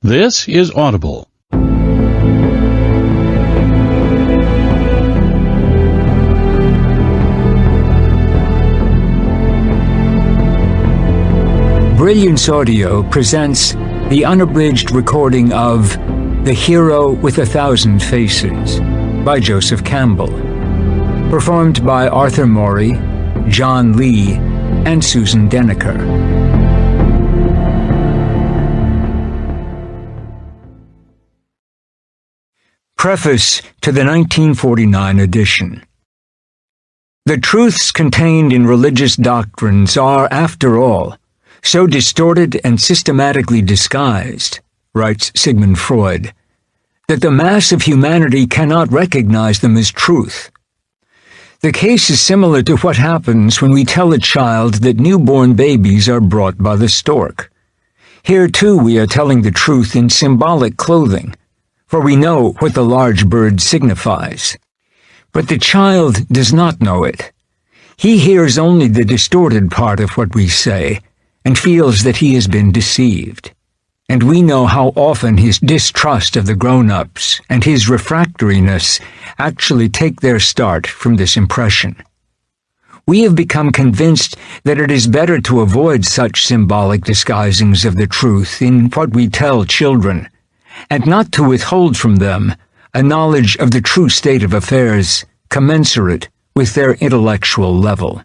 This is Audible. Brilliance Audio presents the unabridged recording of The Hero with a Thousand Faces by Joseph Campbell, performed by Arthur Morey, John Lee, and Susan Denneker. Preface to the 1949 edition. The truths contained in religious doctrines are, after all, so distorted and systematically disguised, writes Sigmund Freud, that the mass of humanity cannot recognize them as truth. The case is similar to what happens when we tell a child that newborn babies are brought by the stork. Here, too, we are telling the truth in symbolic clothing, for we know what the large bird signifies. But the child does not know it. He hears only the distorted part of what we say, and feels that he has been deceived. And we know how often his distrust of the grown-ups and his refractoriness actually take their start from this impression. We have become convinced that it is better to avoid such symbolic disguisings of the truth in what we tell children, and not to withhold from them a knowledge of the true state of affairs commensurate with their intellectual level.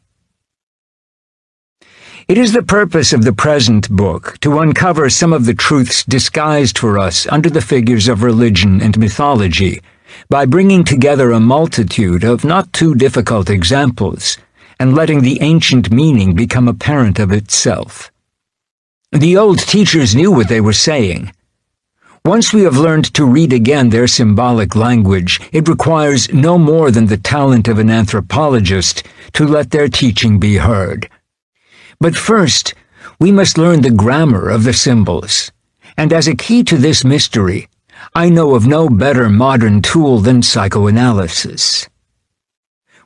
It is the purpose of the present book to uncover some of the truths disguised for us under the figures of religion and mythology, by bringing together a multitude of not too difficult examples, and letting the ancient meaning become apparent of itself. The old teachers knew what they were saying. Once we have learned to read again their symbolic language, it requires no more than the talent of an anthropologist to let their teaching be heard. But first, we must learn the grammar of the symbols, and as a key to this mystery, I know of no better modern tool than psychoanalysis.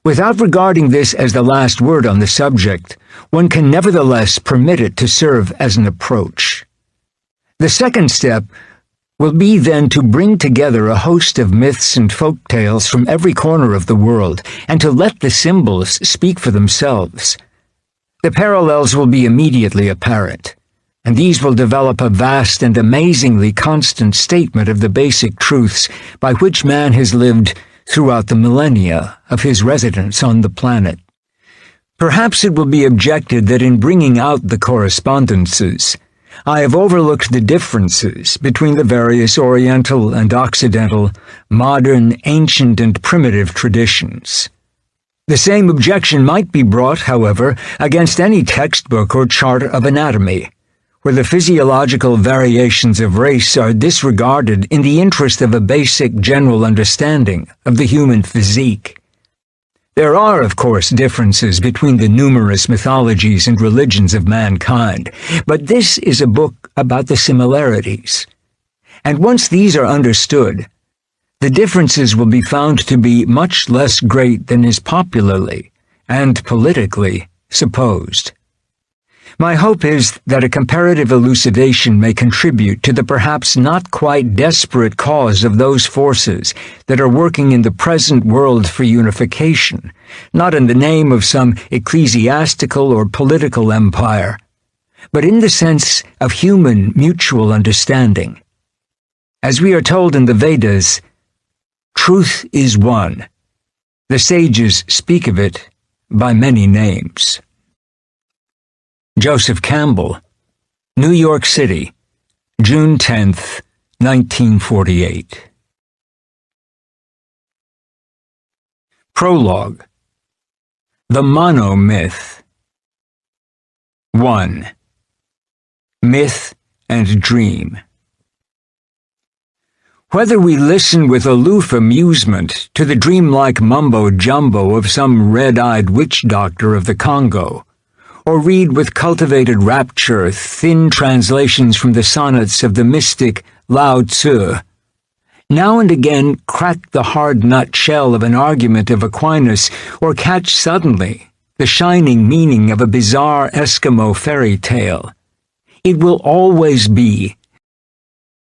Without regarding this as the last word on the subject, one can nevertheless permit it to serve as an approach. The second step will be then to bring together a host of myths and folk tales from every corner of the world, and to let the symbols speak for themselves. The parallels will be immediately apparent, and these will develop a vast and amazingly constant statement of the basic truths by which man has lived throughout the millennia of his residence on the planet. Perhaps it will be objected that in bringing out the correspondences, I have overlooked the differences between the various Oriental and Occidental, modern, ancient, and primitive traditions. The same objection might be brought, however, against any textbook or chart of anatomy, where the physiological variations of race are disregarded in the interest of a basic general understanding of the human physique. There are, of course, differences between the numerous mythologies and religions of mankind, but this is a book about the similarities. And once these are understood, the differences will be found to be much less great than is popularly and politically supposed. My hope is that a comparative elucidation may contribute to the perhaps not quite desperate cause of those forces that are working in the present world for unification, not in the name of some ecclesiastical or political empire, but in the sense of human mutual understanding. As we are told in the Vedas, truth is one. The sages speak of it by many names. Joseph Campbell, New York City, June 10th, 1948. Prologue. The Monomyth. 1. Myth and Dream. Whether we listen with aloof amusement to the dreamlike mumbo-jumbo of some red-eyed witch doctor of the Congo, or read with cultivated rapture thin translations from the sonnets of the mystic Lao Tzu, now and again crack the hard nut shell of an argument of Aquinas, or catch suddenly the shining meaning of a bizarre Eskimo fairy tale, it will always be